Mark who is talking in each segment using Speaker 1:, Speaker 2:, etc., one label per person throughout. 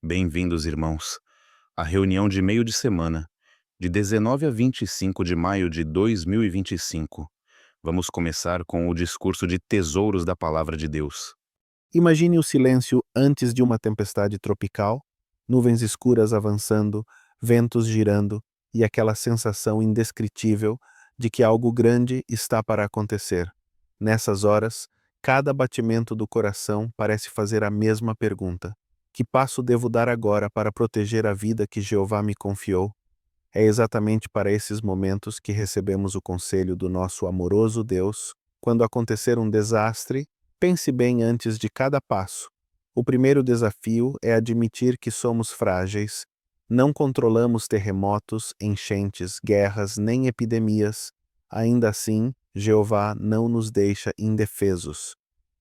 Speaker 1: Bem-vindos, irmãos, à reunião de meio de semana, de 19 a 25 de maio de 2025. Vamos começar com o discurso de tesouros da Palavra de Deus.
Speaker 2: Imagine o silêncio antes de uma tempestade tropical, nuvens escuras avançando, ventos girando e aquela sensação indescritível de que algo grande está para acontecer. Nessas horas, cada batimento do coração parece fazer a mesma pergunta: que passo devo dar agora para proteger a vida que Jeová me confiou? É exatamente para esses momentos que recebemos o conselho do nosso amoroso Deus. Quando acontecer um desastre, pense bem antes de cada passo. O primeiro desafio é admitir que somos frágeis. Não controlamos terremotos, enchentes, guerras nem epidemias. Ainda assim, Jeová não nos deixa indefesos.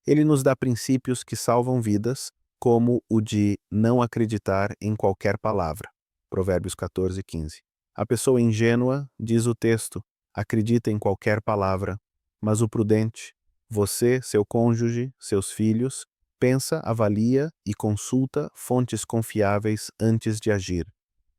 Speaker 2: Ele nos dá princípios que salvam vidas, como o de não acreditar em qualquer palavra. Provérbios 14:15. A pessoa ingênua, diz o texto, acredita em qualquer palavra, mas o prudente, você, seu cônjuge, seus filhos, pensa, avalia e consulta fontes confiáveis antes de agir.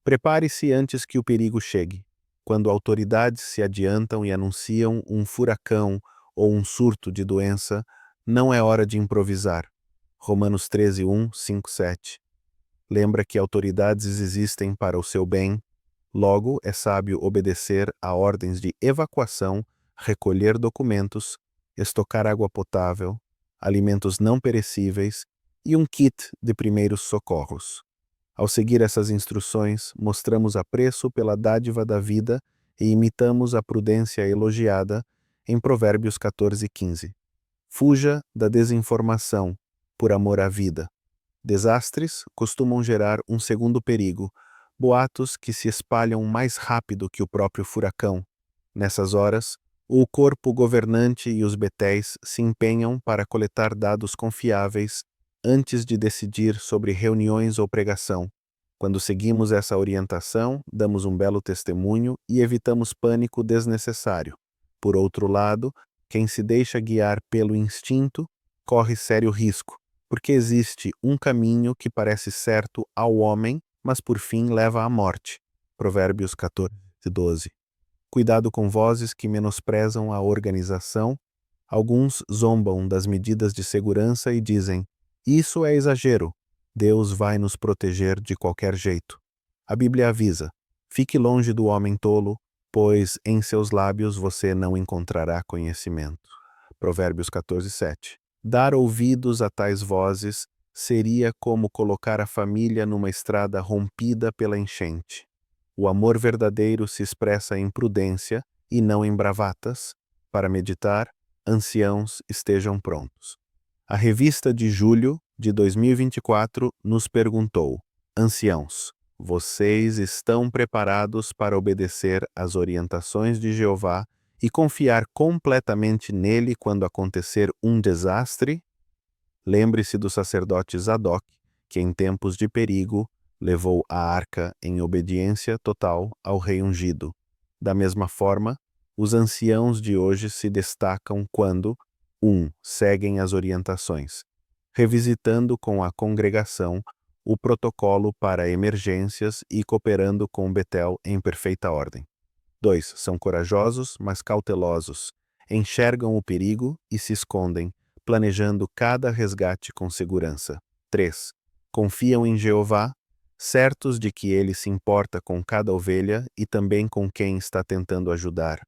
Speaker 2: Prepare-se antes que o perigo chegue. Quando autoridades se adiantam e anunciam um furacão ou um surto de doença, não é hora de improvisar. Romanos 13:1, 5, 7. Lembra que autoridades existem para o seu bem. Logo, é sábio obedecer a ordens de evacuação, recolher documentos, estocar água potável, alimentos não perecíveis e um kit de primeiros socorros. Ao seguir essas instruções, mostramos apreço pela dádiva da vida e imitamos a prudência elogiada em Provérbios 14:15. Fuja da desinformação, por amor à vida. Desastres costumam gerar um segundo perigo, boatos que se espalham mais rápido que o próprio furacão. Nessas horas, o corpo governante e os betéis se empenham para coletar dados confiáveis antes de decidir sobre reuniões ou pregação. Quando seguimos essa orientação, damos um belo testemunho e evitamos pânico desnecessário. Por outro lado, quem se deixa guiar pelo instinto corre sério risco, porque existe um caminho que parece certo ao homem, mas por fim leva à morte. Provérbios 14:12. Cuidado com vozes que menosprezam a organização. Alguns zombam das medidas de segurança e dizem: isso é exagero. Deus vai nos proteger de qualquer jeito. A Bíblia avisa: fique longe do homem tolo, pois em seus lábios você não encontrará conhecimento. Provérbios 14:7. Dar ouvidos a tais vozes seria como colocar a família numa estrada rompida pela enchente. O amor verdadeiro se expressa em prudência e não em bravatas. Para meditar, anciãos estejam prontos. A revista de julho de 2024 nos perguntou: anciãos, vocês estão preparados para obedecer às orientações de Jeová e confiar completamente nele quando acontecer um desastre? Lembre-se do sacerdote Zadok, que em tempos de perigo levou a arca em obediência total ao rei ungido. Da mesma forma, os anciãos de hoje se destacam quando 1. Seguem as orientações, revisitando com a congregação o protocolo para emergências e cooperando com Betel em perfeita ordem. 2. São corajosos, mas cautelosos. Enxergam o perigo e se escondem, planejando cada resgate com segurança. 3. Confiam em Jeová, certos de que ele se importa com cada ovelha e também com quem está tentando ajudar.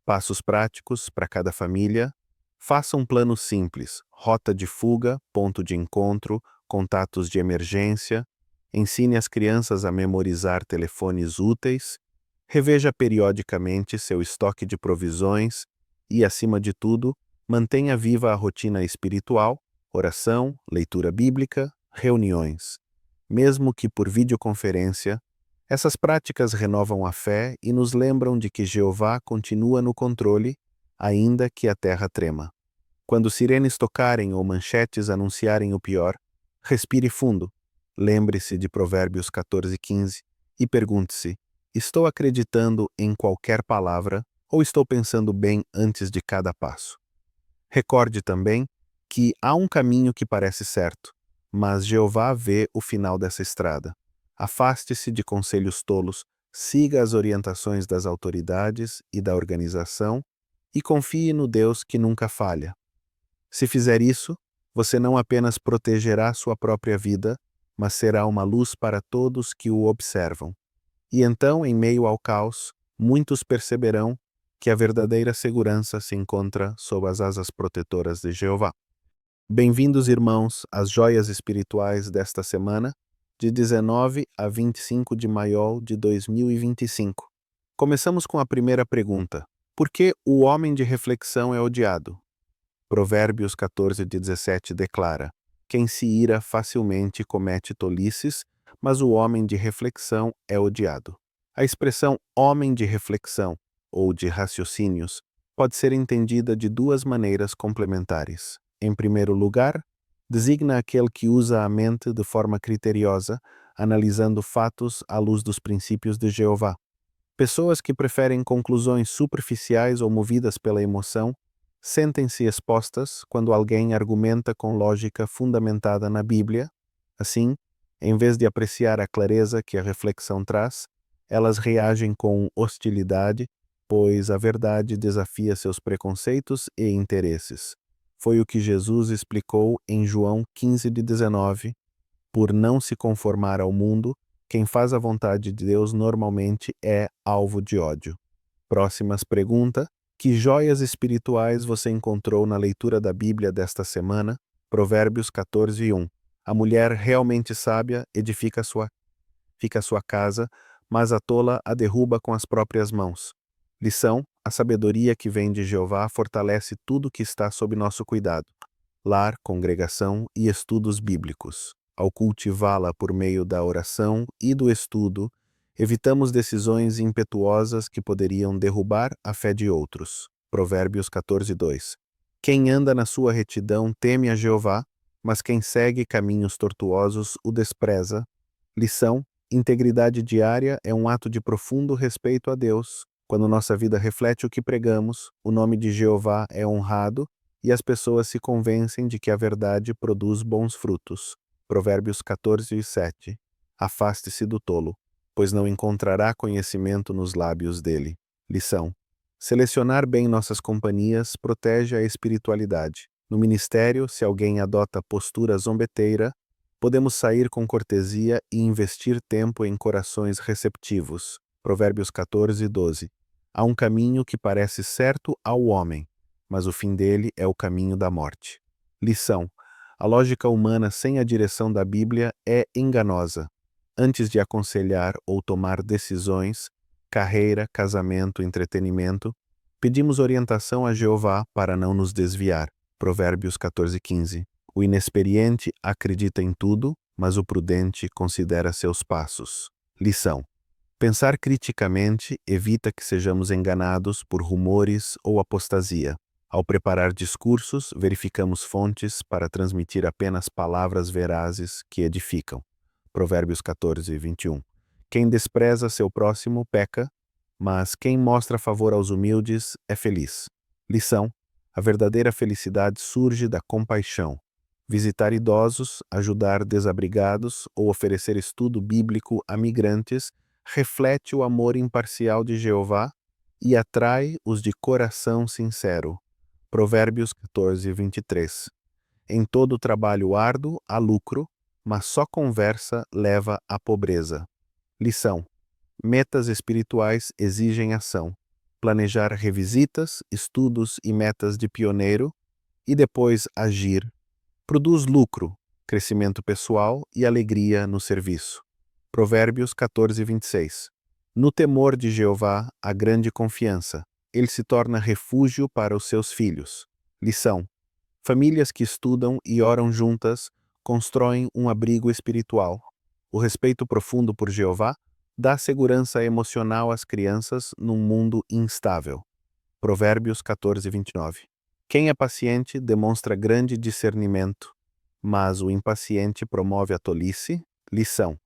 Speaker 2: Passos práticos para cada família. Faça um plano simples: rota de fuga, ponto de encontro, contatos de emergência. Ensine as crianças a memorizar telefones úteis. Reveja periodicamente seu estoque de provisões e, acima de tudo, mantenha viva a rotina espiritual, oração, leitura bíblica, reuniões. Mesmo que por videoconferência, essas práticas renovam a fé e nos lembram de que Jeová continua no controle, ainda que a terra trema. Quando sirenes tocarem ou manchetes anunciarem o pior, respire fundo, lembre-se de Provérbios 14:15 e pergunte-se: estou acreditando em qualquer palavra ou estou pensando bem antes de cada passo? Recorde também que há um caminho que parece certo, mas Jeová vê o final dessa estrada. Afaste-se de conselhos tolos, siga as orientações das autoridades e da organização e confie no Deus que nunca falha. Se fizer isso, você não apenas protegerá sua própria vida, mas será uma luz para todos que o observam. E então, em meio ao caos, muitos perceberão que a verdadeira segurança se encontra sob as asas protetoras de Jeová. Bem-vindos, irmãos, às joias espirituais desta semana, de 19 a 25 de maio de 2025. Começamos com a primeira pergunta: por que o homem de reflexão é odiado? Provérbios 14:17 declara: quem se ira facilmente comete tolices, mas o homem de reflexão é odiado. A expressão homem de reflexão ou de raciocínios pode ser entendida de duas maneiras complementares. Em primeiro lugar, designa aquele que usa a mente de forma criteriosa, analisando fatos à luz dos princípios de Jeová. Pessoas que preferem conclusões superficiais ou movidas pela emoção sentem-se expostas quando alguém argumenta com lógica fundamentada na Bíblia. Assim, em vez de apreciar a clareza que a reflexão traz, elas reagem com hostilidade, pois a verdade desafia seus preconceitos e interesses. Foi o que Jesus explicou em João 15:19. Por não se conformar ao mundo, quem faz a vontade de Deus normalmente é alvo de ódio. Próximas pergunta: que joias espirituais você encontrou na leitura da Bíblia desta semana? Provérbios 14:1. A mulher realmente sábia edifica fica sua casa, mas a tola a derruba com as próprias mãos. Lição: a sabedoria que vem de Jeová fortalece tudo que está sob nosso cuidado: lar, congregação e estudos bíblicos. Ao cultivá-la por meio da oração e do estudo, evitamos decisões impetuosas que poderiam derrubar a fé de outros. Provérbios 14:2. Quem anda na sua retidão teme a Jeová, mas quem segue caminhos tortuosos o despreza. Lição: integridade diária é um ato de profundo respeito a Deus. Quando nossa vida reflete o que pregamos, o nome de Jeová é honrado e as pessoas se convencem de que a verdade produz bons frutos. Provérbios 14:7. Afaste-se do tolo, pois não encontrará conhecimento nos lábios dele. Lição: selecionar bem nossas companhias protege a espiritualidade. No ministério, se alguém adota postura zombeteira, podemos sair com cortesia e investir tempo em corações receptivos. Provérbios 14:12. Há um caminho que parece certo ao homem, mas o fim dele é o caminho da morte. Lição: a lógica humana sem a direção da Bíblia é enganosa. Antes de aconselhar ou tomar decisões, carreira, casamento, entretenimento, pedimos orientação a Jeová para não nos desviar. Provérbios 14:15. O inexperiente acredita em tudo, mas o prudente considera seus passos. Lição: pensar criticamente evita que sejamos enganados por rumores ou apostasia. Ao preparar discursos, verificamos fontes para transmitir apenas palavras verazes que edificam. Provérbios 14:21. Quem despreza seu próximo peca, mas quem mostra favor aos humildes é feliz. Lição: a verdadeira felicidade surge da compaixão. Visitar idosos, ajudar desabrigados ou oferecer estudo bíblico a migrantes reflete o amor imparcial de Jeová e atrai os de coração sincero. Provérbios 14:23. Em todo trabalho árduo há lucro, mas só conversa leva à pobreza. Lição: metas espirituais exigem ação. Planejar revisitas, estudos e metas de pioneiro e depois agir produz lucro, crescimento pessoal e alegria no serviço. Provérbios 14:26. No temor de Jeová há grande confiança. Ele se torna refúgio para os seus filhos. Lição: famílias que estudam e oram juntas constroem um abrigo espiritual. O respeito profundo por Jeová dá segurança emocional às crianças num mundo instável. Provérbios 14:29. Quem é paciente demonstra grande discernimento, mas o impaciente promove a tolice. Lição: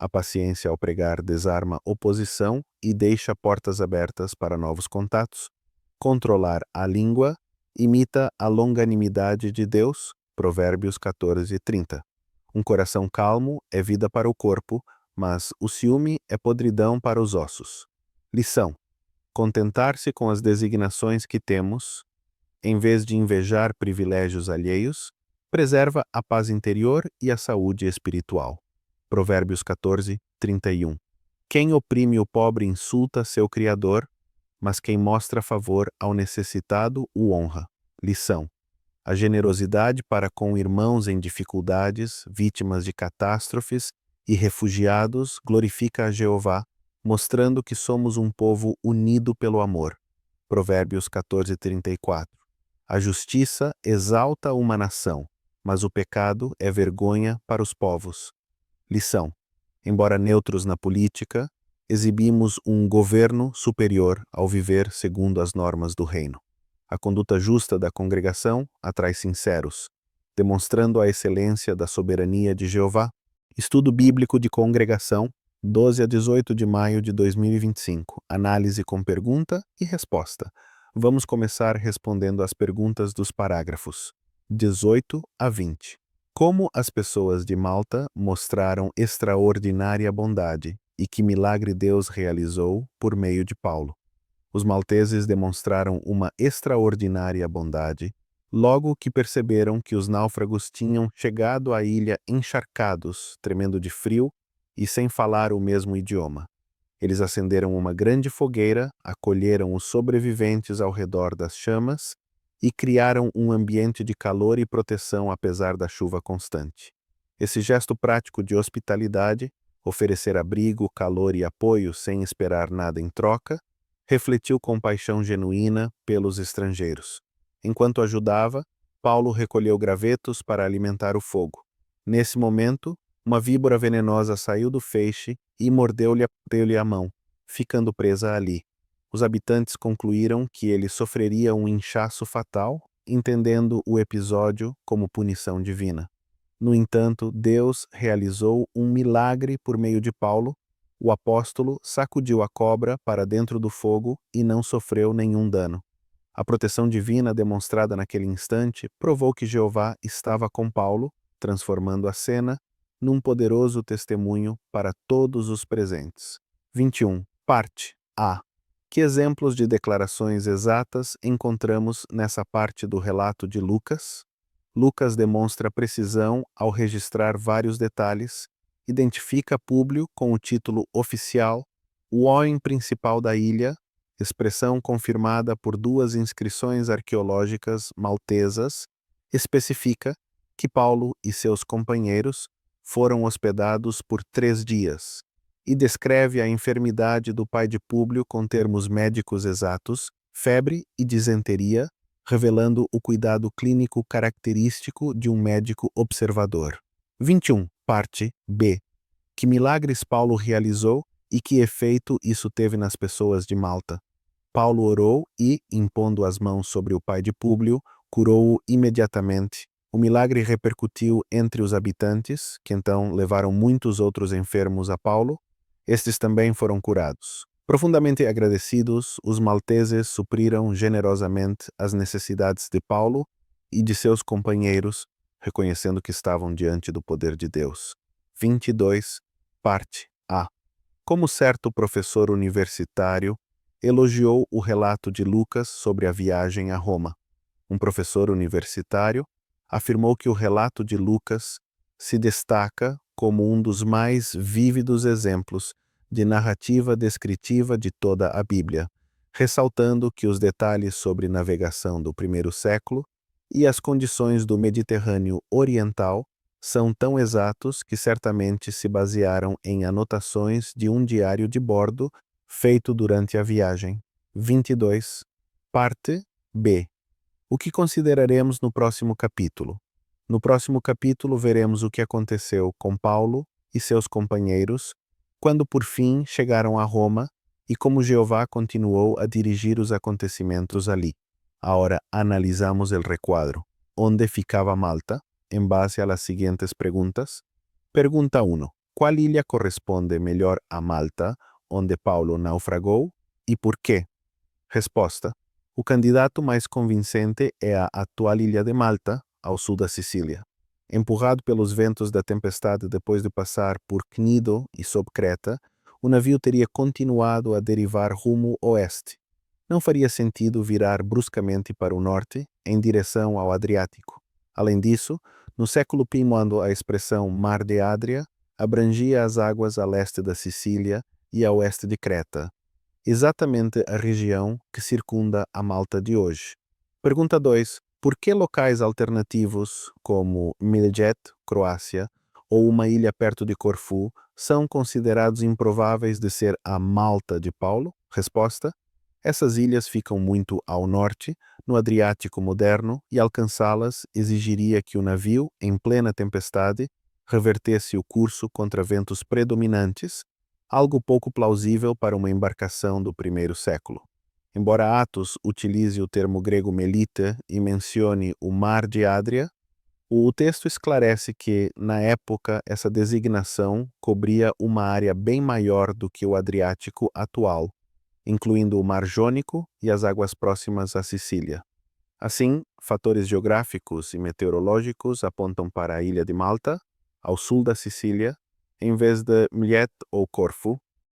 Speaker 2: a paciência ao pregar desarma oposição e deixa portas abertas para novos contatos. Controlar a língua imita a longanimidade de Deus. Provérbios 14:30. Um coração calmo é vida para o corpo, mas o ciúme é podridão para os ossos. Lição: contentar-se com as designações que temos, em vez de invejar privilégios alheios, preserva a paz interior e a saúde espiritual. Provérbios 14, 31. Quem oprime o pobre insulta seu Criador, mas quem mostra favor ao necessitado o honra. Lição: a generosidade para com irmãos em dificuldades, vítimas de catástrofes e refugiados glorifica a Jeová, mostrando que somos um povo unido pelo amor. Provérbios 14, 34. A justiça exalta uma nação, mas o pecado é vergonha para os povos. Lição: embora neutros na política, exibimos um governo superior ao viver segundo as normas do reino. A conduta justa da congregação atrai sinceros, demonstrando a excelência da soberania de Jeová. Estudo Bíblico de Congregação, 12 a 18 de maio de 2025. Análise com pergunta e resposta. Vamos começar respondendo às perguntas dos parágrafos 18 a 20. Como as pessoas de Malta mostraram extraordinária bondade e que milagre Deus realizou por meio de Paulo. Os malteses demonstraram uma extraordinária bondade logo que perceberam que os náufragos tinham chegado à ilha encharcados, tremendo de frio e sem falar o mesmo idioma. Eles acenderam uma grande fogueira, acolheram os sobreviventes ao redor das chamas e criaram um ambiente de calor e proteção apesar da chuva constante. Esse gesto prático de hospitalidade, oferecer abrigo, calor e apoio sem esperar nada em troca, refletiu compaixão genuína pelos estrangeiros. Enquanto ajudava, Paulo recolheu gravetos para alimentar o fogo. Nesse momento, uma víbora venenosa saiu do feixe e mordeu-lhe a mão, ficando presa ali. Os habitantes concluíram que ele sofreria um inchaço fatal, entendendo o episódio como punição divina. No entanto, Deus realizou um milagre por meio de Paulo. O apóstolo sacudiu a cobra para dentro do fogo e não sofreu nenhum dano. A proteção divina demonstrada naquele instante provou que Jeová estava com Paulo, transformando a cena num poderoso testemunho para todos os presentes. 21. Parte A. Que exemplos de declarações exatas encontramos nessa parte do relato de Lucas? Lucas demonstra precisão ao registrar vários detalhes, identifica Públio com o título oficial, o homem principal da ilha, expressão confirmada por duas inscrições arqueológicas maltesas, especifica que Paulo e seus companheiros foram hospedados por 3 dias, e descreve a enfermidade do pai de Públio com termos médicos exatos, febre e disenteria, revelando o cuidado clínico característico de um médico observador. 21. Parte B. Que milagres Paulo realizou e que efeito isso teve nas pessoas de Malta? Paulo orou e, impondo as mãos sobre o pai de Públio, curou-o imediatamente. O milagre repercutiu entre os habitantes, que então levaram muitos outros enfermos a Paulo. Estes também foram curados. Profundamente agradecidos, os malteses supriram generosamente as necessidades de Paulo e de seus companheiros, reconhecendo que estavam diante do poder de Deus. 22. Parte A. Como certo professor universitário elogiou o relato de Lucas sobre a viagem a Roma. Um professor universitário afirmou que o relato de Lucas se destaca como um dos mais vívidos exemplos de narrativa descritiva de toda a Bíblia, ressaltando que os detalhes sobre navegação do primeiro século e as condições do Mediterrâneo Oriental são tão exatos que certamente se basearam em anotações de um diário de bordo feito durante a viagem. 22. Parte B. O que consideraremos no próximo capítulo? No próximo capítulo veremos o que aconteceu com Paulo e seus companheiros quando por fim chegaram a Roma e como Jeová continuou a dirigir os acontecimentos ali. Agora analisamos o requadro. Onde ficava Malta? Em base a las siguientes perguntas. Pergunta 1. Qual ilha corresponde melhor a Malta, onde Paulo naufragou, e por quê? Resposta. O candidato mais convincente é a atual ilha de Malta, ao sul da Sicília. Empurrado pelos ventos da tempestade depois de passar por Cnido e sob Creta, o navio teria continuado a derivar rumo oeste. Não faria sentido virar bruscamente para o norte, em direção ao Adriático. Além disso, no século I, a expressão Mar de Adria abrangia as águas a leste da Sicília e a oeste de Creta, exatamente a região que circunda a Malta de hoje. Pergunta 2. Por que locais alternativos, como Miljet, Croácia, ou uma ilha perto de Corfu, são considerados improváveis de ser a Malta de Paulo? Resposta: essas ilhas ficam muito ao norte, no Adriático moderno, e alcançá-las exigiria que o navio, em plena tempestade, revertesse o curso contra ventos predominantes, algo pouco plausível para uma embarcação do primeiro século. Embora Atos utilize o termo grego melita e mencione o Mar de Adria, o texto esclarece que, na época, essa designação cobria uma área bem maior do que o Adriático atual, incluindo o Mar Jônico e as águas próximas à Sicília. Assim, fatores geográficos e meteorológicos apontam para a ilha de Malta, ao sul da Sicília, em vez de Millet ou Corfu,